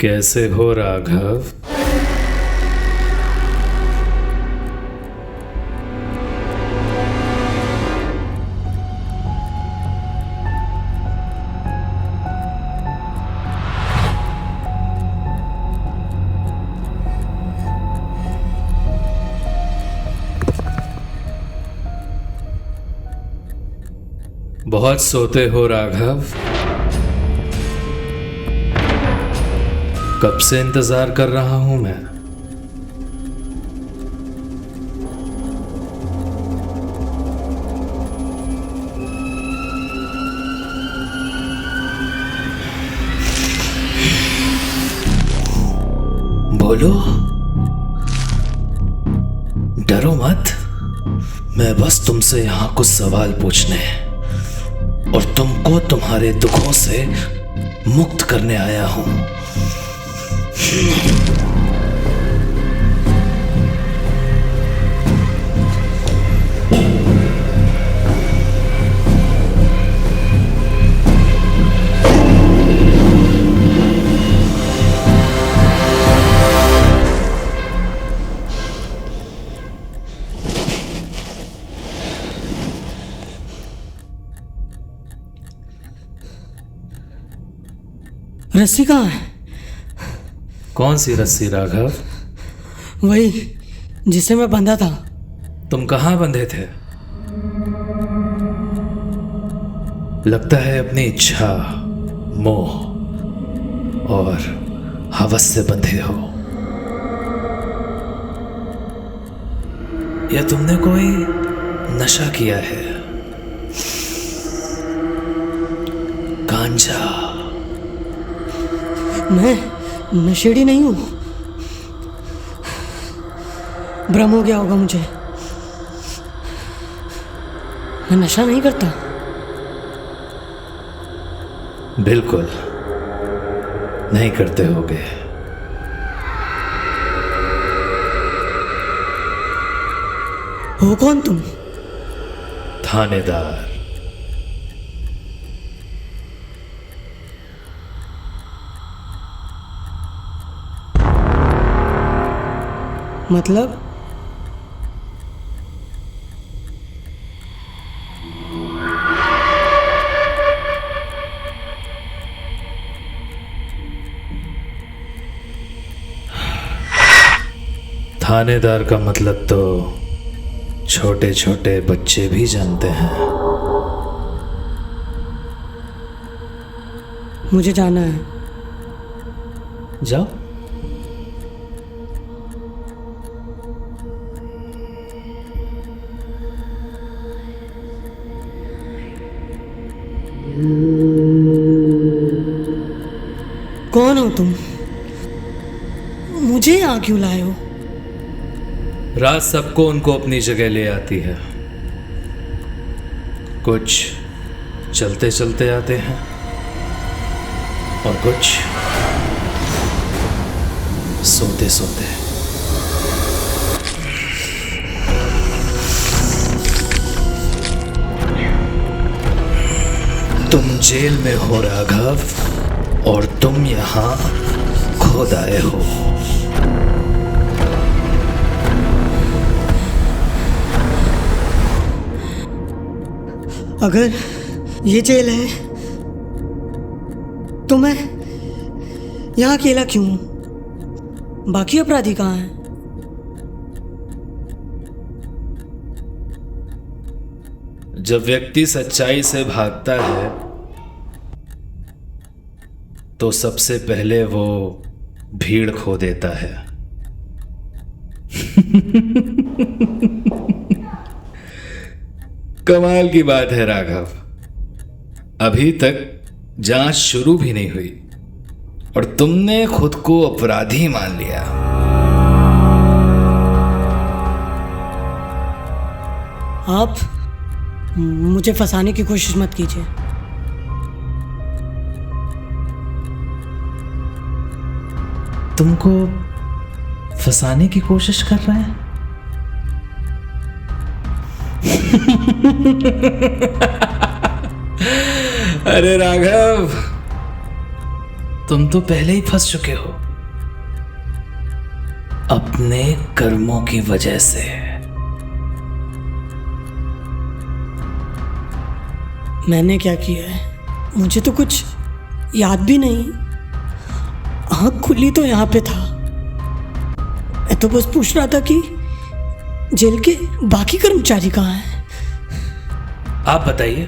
कैसे हो राघव? बहुत सोते हो राघव। कब से इंतजार कर रहा हूं मैं। बोलो, डरो मत। मैं बस तुमसे यहां कुछ सवाल पूछने और तुमको तुम्हारे दुखों से मुक्त करने आया हूं। रस्सी कहाँ है? कौन सी रस्सी राघव? वही जिसे मैं बंधा था। तुम कहाँ बंधे थे? लगता है अपनी इच्छा, मोह और हवस से बंधे हो। या तुमने कोई नशा किया है? गांजा? मैं नशेड़ी नहीं हूं। भ्रम हो गया होगा मुझे। मैं नशा नहीं करता। बिल्कुल नहीं करते होगे। हो कौन तुम? थानेदार। मतलब थानेदार का मतलब तो छोटे छोटे बच्चे भी जानते हैं। मुझे जाना है। जाओ। कौन हो तुम? मुझे यहाँ क्यों लाए हो? रात सबको उनको अपनी जगह ले आती है। कुछ चलते चलते आते हैं और कुछ सोते सोते। तुम जेल में हो राघव और तुम यहां खुद आए हो। अगर ये जेल है तो मैं यहाँ अकेला क्यों हूं? बाकी अपराधी कहाँ हैं? जब व्यक्ति सच्चाई से भागता है तो सबसे पहले वो भीड़ खो देता है। कमाल की बात है राघव, अभी तक जांच शुरू भी नहीं हुई और तुमने खुद को अपराधी मान लिया। आप मुझे फंसाने की कोशिश मत कीजिए। तुमको फंसाने की कोशिश कर रहे हैं? अरे राघव, तुम तो पहले ही फंस चुके हो अपने कर्मों की वजह से। मैंने क्या किया है मुझे तो कुछ याद भी नहीं। आँख खुली तो यहाँ पे था। मैं तो बस पूछ रहा था कि जेल के बाकी कर्मचारी कहाँ हैं। आप बताइए,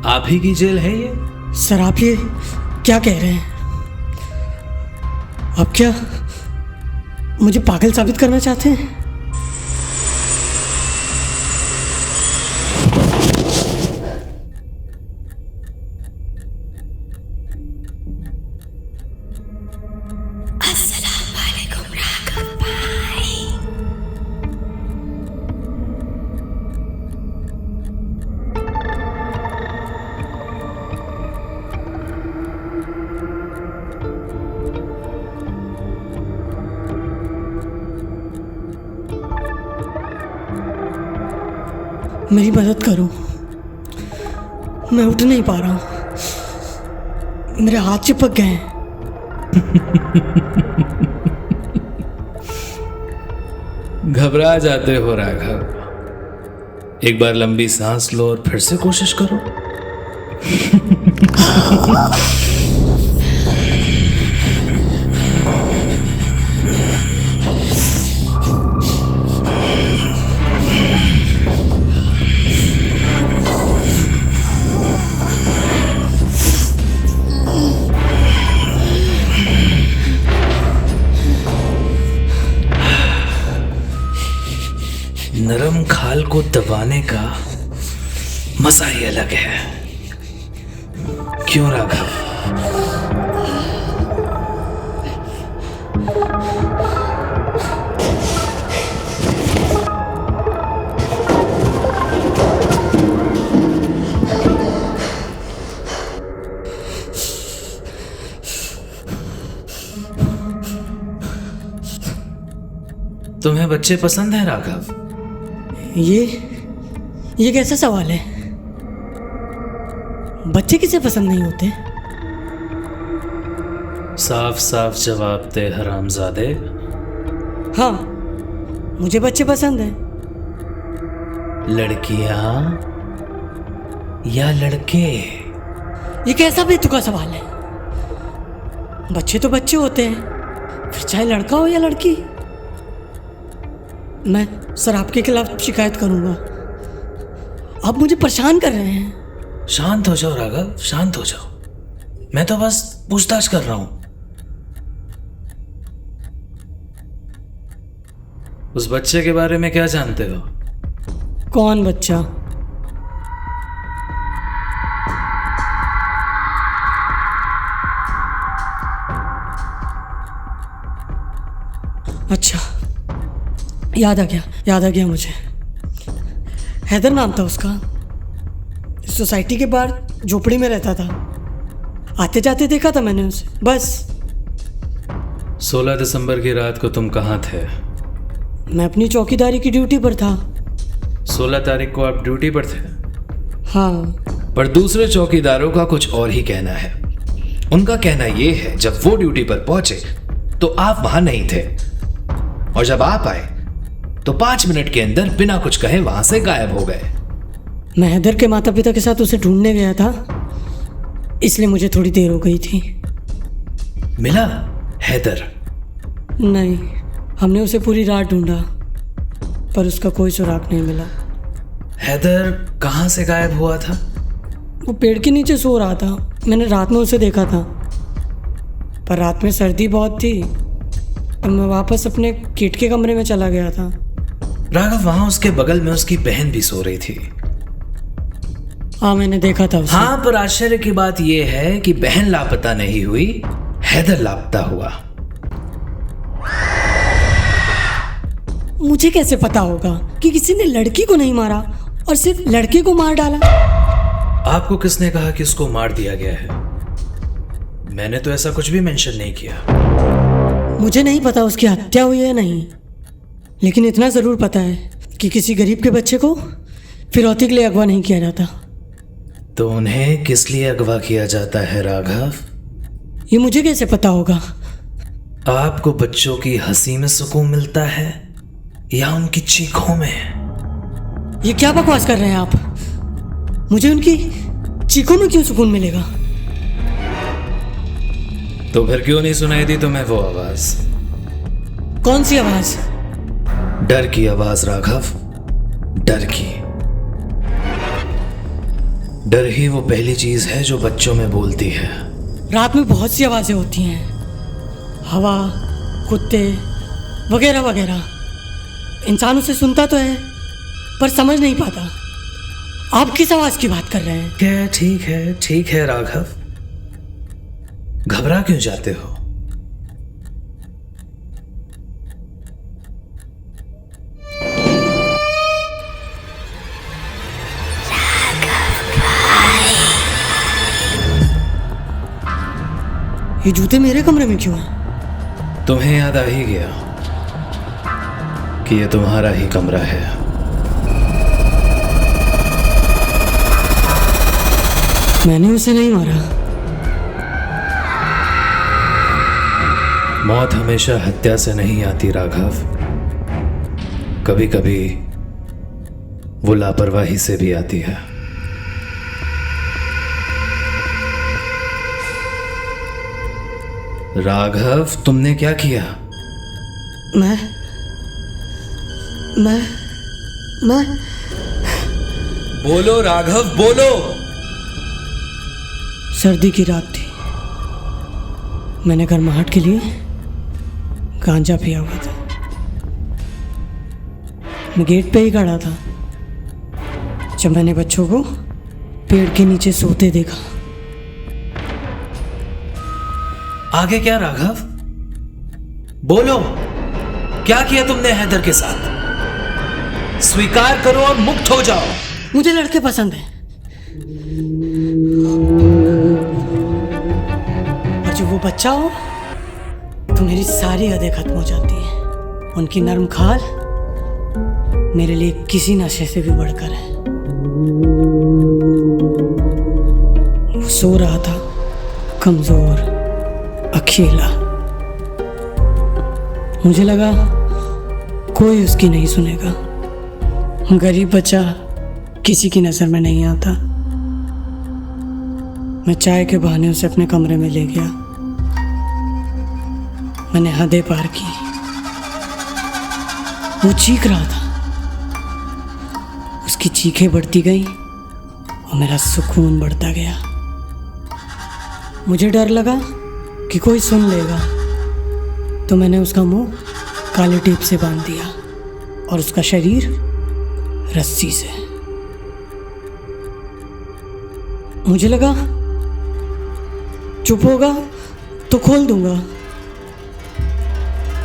आप ही की जेल है ये? सर आप ये क्या कह रहे हैं? आप क्या मुझे पागल साबित करना चाहते हैं? मेरी मदद करो, मैं उठ नहीं पा रहा हूँ, मेरे हाथ चिपक गए हैं। घबरा जाते हो राघव, एक बार लंबी सांस लो और फिर से कोशिश करो। नरम खाल को दबाने का मजा ही अलग है, क्यों राघव? तुम्हें बच्चे पसंद है राघव? ये कैसा सवाल है? बच्चे किसे पसंद नहीं होते? साफ साफ जवाब दे हरामजादे। हाँ, मुझे बच्चे पसंद हैं। लड़कियां या लड़के? ये कैसा बेतुका सवाल है? बच्चे तो बच्चे होते हैं, फिर चाहे लड़का हो या लड़की। मैं सर आपके खिलाफ शिकायत करूंगा, आप मुझे परेशान कर रहे हैं। शांत हो जाओ राघव, शांत हो जाओ, मैं तो बस पूछताछ कर रहा हूं। उस बच्चे के बारे में क्या जानते हो? कौन बच्चा? अच्छा, याद आ गया मुझे। हैदर नाम था उसका। सोसाइटी के बाहर झोपड़ी में रहता था। आते जाते देखा था मैंने उसे, बस। 16 दिसंबर की रात को तुम कहाँ थे? मैं अपनी चौकीदारी की ड्यूटी पर था। 16 तारीख को आप ड्यूटी पर थे? हाँ। पर दूसरे चौकीदारों का कुछ और ही कहना है। उनका कहना यह है जब वो ड्यूटी पर पहुंचे तो आप वहां नहीं थे, और जब आप आए तो 5 मिनट के अंदर बिना कुछ कहे वहां से गायब हो गए। मैं हैदर के माता पिता के साथ उसे ढूंढने गया था, इसलिए मुझे थोड़ी देर हो गई थी। मिला हैदर? नहीं, हमने उसे पूरी रात ढूंढा पर उसका कोई सुराग नहीं मिला। हैदर कहाँ से गायब हुआ था? वो पेड़ के नीचे सो रहा था, मैंने रात में उसे देखा था, पर रात में सर्दी बहुत थी तो मैं वापस अपने किट के कमरे में चला गया था। राघव, वहां उसके बगल में उसकी बहन भी सो रही थी। हाँ, मैंने देखा था उसे। हाँ, पर आश्चर्य की बात यह है कि बहन लापता नहीं हुई, हैदर लापता हुआ। मुझे कैसे पता होगा कि किसी ने लड़की को नहीं मारा और सिर्फ लड़के को मार डाला? आपको किसने कहा कि उसको मार दिया गया है? मैंने तो ऐसा कुछ भी मेंशन नहीं किया। मुझे नहीं पता उसकी हत्या हुई है नहीं, लेकिन इतना ज़रूर पता है कि किसी गरीब के बच्चे को फिरौती के लिए अगवा नहीं किया जाता। तो उन्हें किस लिए अगवा किया जाता है राघव? ये मुझे कैसे पता होगा? आपको बच्चों की हंसी में सुकून मिलता है या उनकी चीखों में? ये क्या बकवास कर रहे हैं आप? मुझे उनकी चीखों में क्यों सुकून मिलेगा? तो फिर क्यों नहीं सुनाई दी तुम्हें वो आवाज? कौन सी आवाज? डर की आवाज राघव, डर की। डर ही वो पहली चीज है जो बच्चों में बोलती है। रात में बहुत सी आवाजें होती हैं, हवा, कुत्ते वगैरह वगैरह। इंसान उसे सुनता तो है पर समझ नहीं पाता। आप किस आवाज की बात कर रहे हैं? क्या? ठीक है राघव, घबरा क्यों जाते हो? ये जूते मेरे कमरे में क्यों हैं? तुम्हें याद आ ही गया कि ये तुम्हारा ही कमरा है। मैंने उसे नहीं मारा। मौत हमेशा हत्या से नहीं आती राघव, कभी कभी वो लापरवाही से भी आती है। राघव, तुमने क्या किया? मैं बोलो राघव, बोलो। सर्दी की रात थी। मैंने गर्माहट के लिए गांजा पिया हुआ था। मैं गेट पे ही खड़ा था जब मैंने बच्चों को पेड़ के नीचे सोते देखा। आगे क्या राघव? बोलो, क्या किया तुमने हैदर के साथ? स्वीकार करो और मुक्त हो जाओ। मुझे लड़के पसंद हैं, और जब वो बच्चा हो तो मेरी सारी हदें खत्म हो जाती हैं। उनकी नरम खाल मेरे लिए किसी नशे से भी बढ़कर है। वो सो रहा था, कमजोर, अकेला। मुझे लगा कोई उसकी नहीं सुनेगा। गरीब बच्चा किसी की नजर में नहीं आता। मैं चाय के बहाने उसे अपने कमरे में ले गया। मैंने हदें पार की। वो चीख रहा था, उसकी चीखें बढ़ती गई और मेरा सुकून बढ़ता गया। मुझे डर लगा कि कोई सुन लेगा, तो मैंने उसका मुंह काले टेप से बांध दिया और उसका शरीर रस्सी से। मुझे लगा चुप होगा तो खोल दूंगा,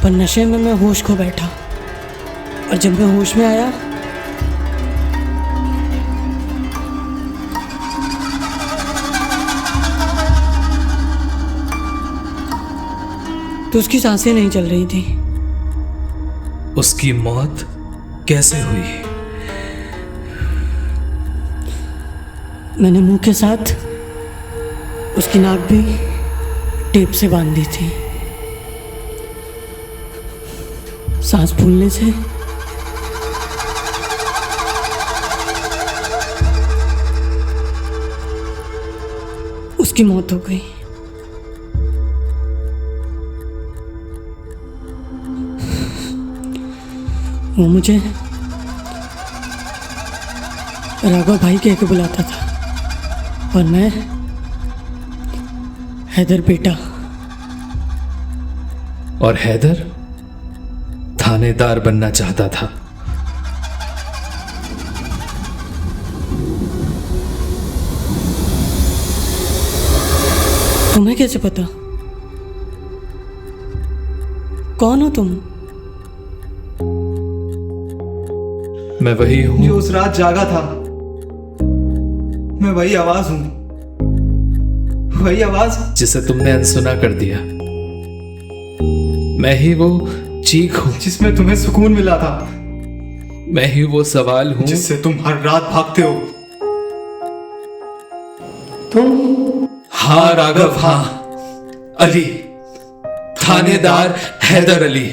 पर नशे में मैं होश खो बैठा। और जब मैं होश में आया तो उसकी सांसें नहीं चल रही थी। उसकी मौत कैसे हुई? मैंने मुंह के साथ उसकी नाक भी टेप से बांध दी थी। सांस फूलने से उसकी मौत हो गई। वो मुझे राघव भाई कह के बुलाता था और मैं हैदर बेटा। और हैदर थानेदार बनना चाहता था। तुम्हें कैसे पता? कौन हो तुम? मैं वही हूं जो उस रात जागा था। मैं वही आवाज हूं, वही आवाज जिसे तुमने अनसुना कर दिया। मैं ही वो चीख हूं जिसमें तुम्हें सुकून मिला था, मैं ही वो सवाल हूं जिससे तुम हर रात भागते हो। तुम? हाँ राघव, हाँ। अली, थानेदार हैदर अली।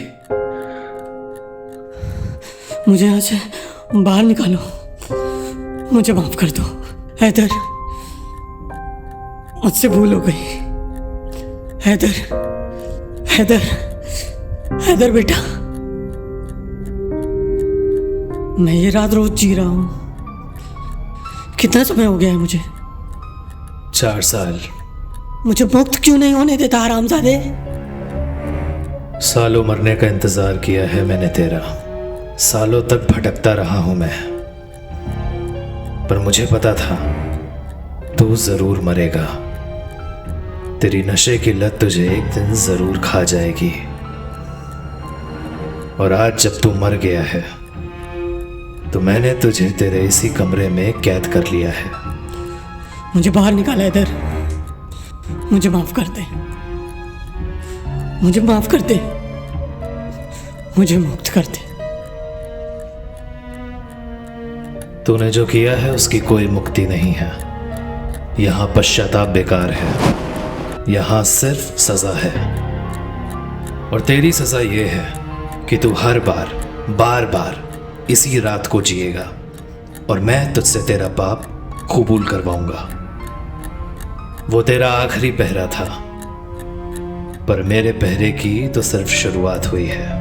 मुझे यहाँ से बाहर निकालो, मुझे माफ कर दो हैदर, मुझसे भूल हो गई। हैदर, हैदर, हैदर बेटा, मैं ये रात रोज जी रहा हूं। कितना समय हो गया है मुझे? 4 साल। मुझे मुक्त क्यों नहीं होने देता हरामजादे? सालों मरने का इंतजार किया है मैंने तेरा, सालों तक भटकता रहा हूं मैं, पर मुझे पता था तू जरूर मरेगा। तेरी नशे की लत तुझे एक दिन जरूर खा जाएगी। और आज जब तू मर गया है तो मैंने तुझे तेरे इसी कमरे में कैद कर लिया है। मुझे बाहर निकाला हैदर, मुझे माफ कर दे, मुझे माफ कर दे, मुझे मुक्त कर दे। तूने जो किया है उसकी कोई मुक्ति नहीं है। यहां पश्चाताप बेकार है, यहां सिर्फ सजा है। और तेरी सजा यह है कि तू हर बार बार बार इसी रात को जिएगा और मैं तुझसे तेरा पाप कबूल करवाऊंगा। वो तेरा आखिरी पहरा था, पर मेरे पहरे की तो सिर्फ शुरुआत हुई है।